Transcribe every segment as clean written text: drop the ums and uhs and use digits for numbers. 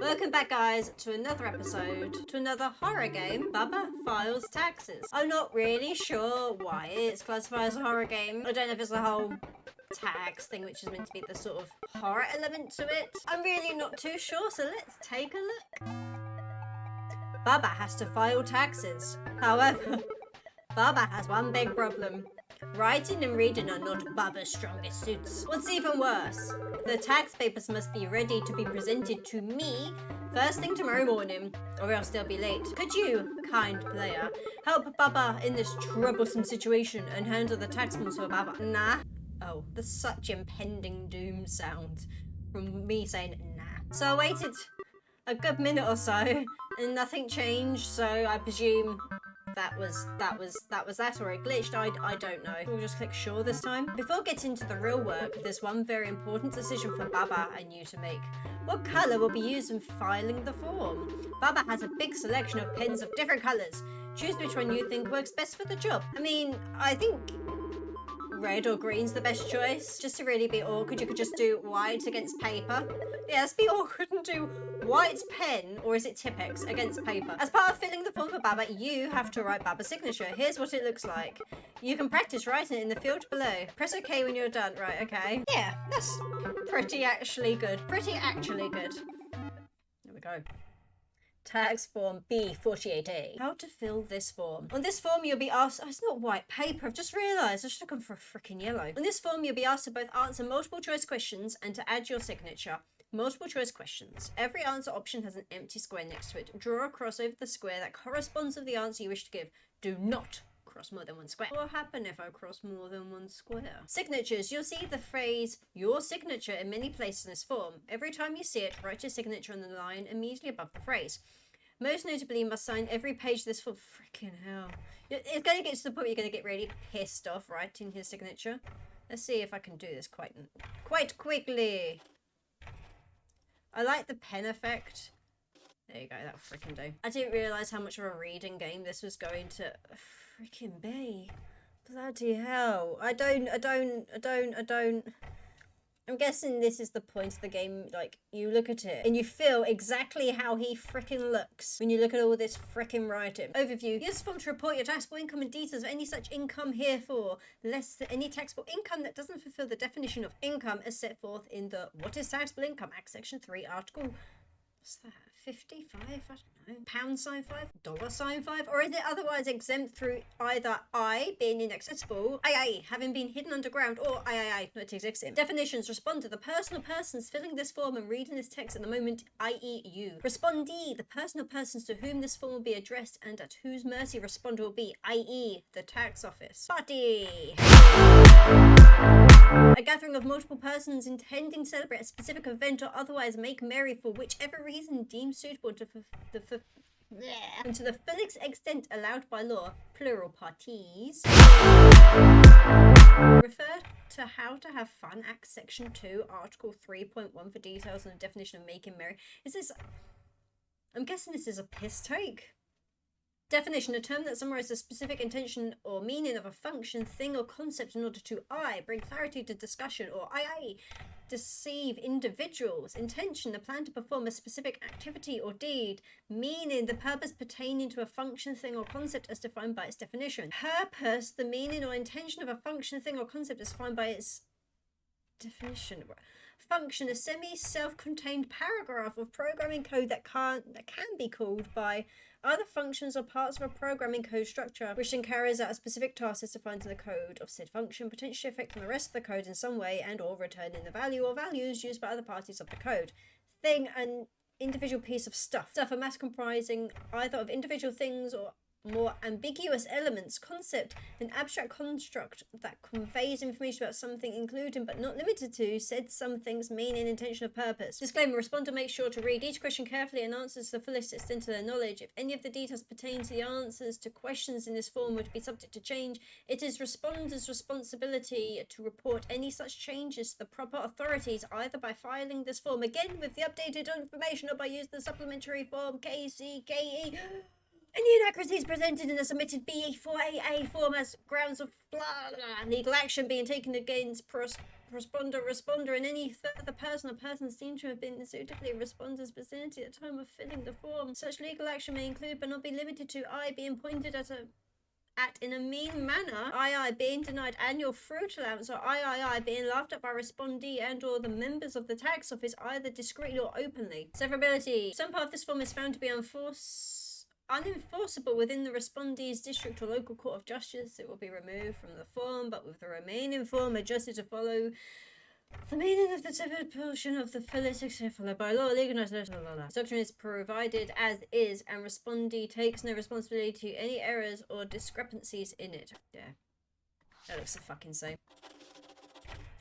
Welcome back, guys, to another episode, to another horror game, Bubba Files Taxes. I'm not really sure why it's classified as a horror game. I don't know if it's the whole tax thing, which is meant to be the sort of horror element to it. I'm really not too sure, so let's take a look. Bubba has to file taxes. However, Bubba has one big problem. Writing and reading are not Bubba's strongest suits. What's even worse, the tax papers must be ready to be presented to me first thing tomorrow morning, or else they'll be late. Could you, kind player, help Bubba in this troublesome situation and handle the tax forms for Bubba? Nah. Oh, there's such impending doom sound from me saying nah. So I waited a good minute or so, and nothing changed, so I presume that was that, or it glitched. I don't know. We'll just click sure this time. Before getting to the real work, there's one very important decision for Bubba and you to make. What colour will be used in filing the form? Bubba has a big selection of pens of different colours. Choose which one you think works best for the job. I mean, I think red or green's the best choice. Just to really be awkward, you could just do white against paper. Yeah, let's be awkward and do white pen, or is it Tipp-Ex, against paper. As part of filling the form for Bubba, you have to write Bubba's signature. Here's what it looks like. You can practice writing it in the field below. Press OK when you're done. Right, okay. Yeah, that's pretty actually good. Pretty actually good. There we go. Tax form B48A. How to fill this form. On this form, you'll be asked... Oh, it's not white paper. I've just realised. I should have gone for a freaking yellow. On this form, you'll be asked to both answer multiple choice questions and to add your signature. Multiple choice questions. Every answer option has an empty square next to it. Draw a cross over the square that corresponds with the answer you wish to give. Do not cross more than one square. What will happen if I cross more than one square? Signatures. You'll see the phrase your signature in many places in this form. Every time you see it, write your signature on the line immediately above the phrase. Most notably, you must sign every page of this form. Freaking hell. It's going to get to the point where you're going to get really pissed off writing his signature. Let's see if I can do this quite quickly. I like the pen effect. There you go, that'll freaking do. I didn't realise how much of a reading game this was going to freaking be. Bloody hell. I don't. I'm guessing this is the point of the game, like, you look at it and you feel exactly how he frickin' looks when you look at all this frickin' writing. Overview. Use this form to report your taxable income and details of any such income herefore, less than any taxable income that doesn't fulfill the definition of income as set forth in the What is Taxable Income Act, Section 3, Article... What's that? 55? I don't know. Pound sign 5? Dollar sign 5? Or is it otherwise exempt through either I, being inaccessible, II, having been hidden underground, or III, not existing? Definitions. Respond to the person or persons filling this form and reading this text at the moment, i.e. you. Respondee. The person or persons to whom this form will be addressed and at whose mercy respond will be, i.e. the tax office. Party. A gathering of multiple persons intending to celebrate a specific event or otherwise make merry for whichever reason deemed suitable to and to the fullest extent allowed by law, plural parties. Refer to How to Have Fun Act Section 2, Article 3.1 for details on the definition of making merry. Is this... I'm guessing this is a piss take. Definition, a term that summarizes a specific intention or meaning of a function, thing, or concept in order to bring clarity to discussion, or deceive individuals. Intention, the plan to perform a specific activity or deed. Meaning, the purpose pertaining to a function, thing, or concept as defined by its definition. Purpose, the meaning or intention of a function, thing, or concept as defined by its definition. Function, a semi-self-contained paragraph of programming code that can be called by other functions or parts of a programming code structure, which then carries out a specific task as defined in the code of said function, potentially affecting the rest of the code in some way and or returning the value or values used by other parties of the code. Thing, an individual piece of stuff. A mass comprising either of individual things or more ambiguous elements. Concept, an abstract construct that conveys information about something, including but not limited to said something's meaning, intention, or purpose. Disclaimer, responder makes sure to read each question carefully and answers to the fullest extent of their knowledge. If any of the details pertain to the answers to questions in this form were to be subject to change, it is responder's responsibility to report any such changes to the proper authorities, either by filing this form again with the updated information or by using the supplementary form KCKE. Any inaccuracies presented in the submitted B4AA form as grounds of legal action being taken against responder, and any further person or persons deemed to have been suitably in responder's vicinity at the time of filling the form. Such legal action may include, but not be limited to, I being pointed at in a mean manner, I being denied annual fruit allowance, or I being laughed at by respondee and or the members of the tax office either discreetly or openly. Severability. Some part of this form is found to be unenforceable within the respondee's district or local court of justice. It will be removed from the form, but with the remaining form adjusted to follow the meaning of the separate portion of the philetics followed by law, legalized. Instruction is provided as is, and respondee takes no responsibility to any errors or discrepancies in it. Yeah, that looks the fucking same.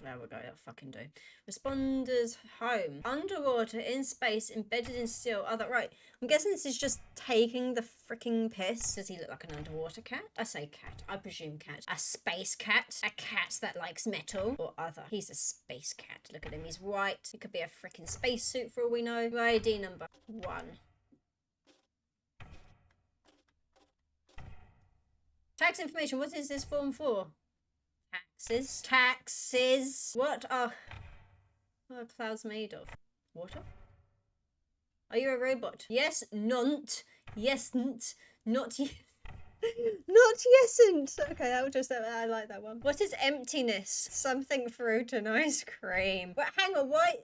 There we go, that'll fucking do. Responder's home. Underwater, in space, embedded in steel. Oh, right. I'm guessing this is just taking the freaking piss. Does he look like an underwater cat? I say cat. I presume cat. A space cat? A cat that likes metal? Or other? He's a space cat. Look at him. He's white. It could be a freaking spacesuit for all we know. ID number 1. Tax information. What is this form for? Taxes. What are clouds made of? Water? Are you a robot? Yes, not. Yesn't. Not yes. Not yesn't. Okay, I like that one. What is emptiness? Something fruit and ice cream. But hang on, why?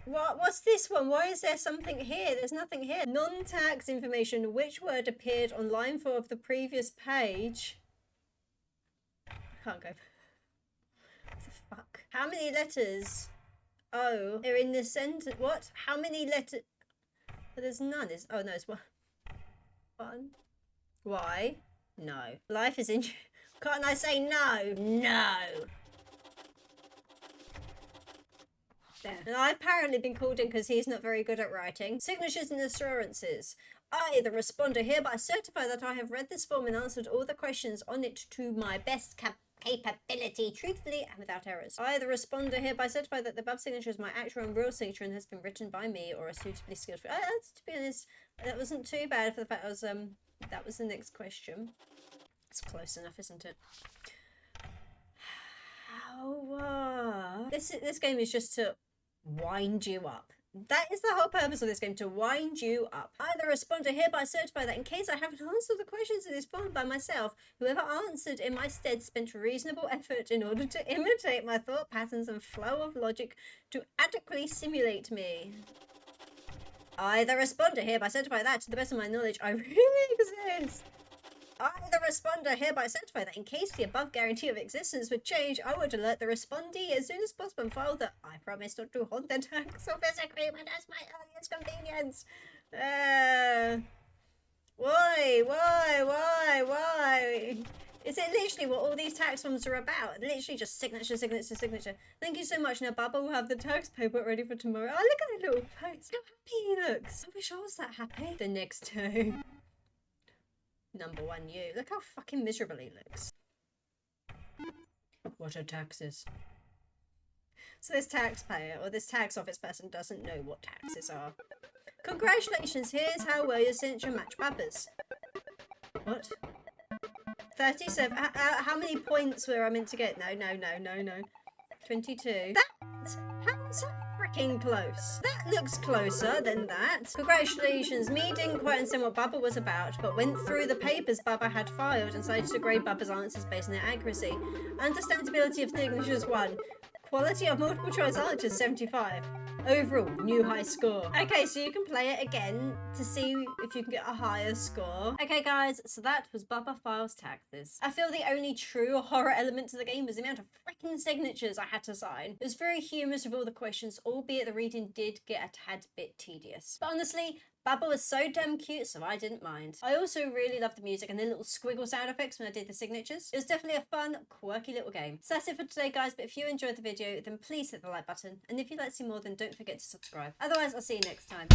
What's this one? Why is there something here? There's nothing here. Non-tax information. Which word appeared on line 4 of the previous page? Can't go. What the fuck? How many letters? Oh, they're in the sentence. What? How many letters? But there's none. Oh no, it's one. Why? No. Life is in. Can't I say no? No. There. And I've apparently been called in because he's not very good at writing. Signatures and assurances. I, the responder, hereby certify that I have read this form and answered all the questions on it to my best capability, truthfully and without errors. I, the responder, hereby certify that the above signature is my actual and real signature and has been written by me or a suitably skilled. To be honest, that wasn't too bad for the fact that was the next question. It's close enough, isn't it? This game is just to wind you up. That is the whole purpose of this game, to wind you up. I, the responder, hereby certify that in case I haven't answered the questions in this form by myself, whoever answered in my stead spent reasonable effort in order to imitate my thought patterns and flow of logic to adequately simulate me. I, the responder, hereby certify that, to the best of my knowledge, I really exist. I, the responder, hereby certify that in case the above guarantee of existence would change, I would alert the respondee as soon as possible and file that I promise not to haunt the tax office agreement as my earliest convenience. Why? Is it literally what all these tax forms are about? Literally just signature. Thank you so much. Now Baba will have the tax paperwork ready for tomorrow. Oh, look at that little face. How happy he looks. I wish I was that happy. The next two. Number 1, you. Look how fucking miserable he looks. What are taxes? So this taxpayer, or this tax office person, doesn't know what taxes are. Congratulations, here's how well your signature match Baba's. What? 37. How many points were I meant to get? No. 22. How's that freaking close? That looks closer than that. Congratulations, me didn't quite understand what Baba was about, but went through the papers Baba had filed and decided to grade Baba's answers based on their accuracy. Understandability of signatures 1. Quality of multiple choice answers 75. Overall, new high score. Okay, so you can play it again to see if you can get a higher score. Okay guys, so that was Baba Files Taxes. I feel the only true horror element to the game was the amount of freaking signatures I had to sign. It was very humorous with all the questions, albeit the reading did get a tad bit tedious. But honestly, Baba was so damn cute, so I didn't mind. I also really loved the music and the little squiggle sound effects when I did the signatures. It was definitely a fun, quirky little game. So that's it for today, guys, but if you enjoyed the video, then please hit the like button. And if you'd like to see more, then don't forget to subscribe. Otherwise, I'll see you next time.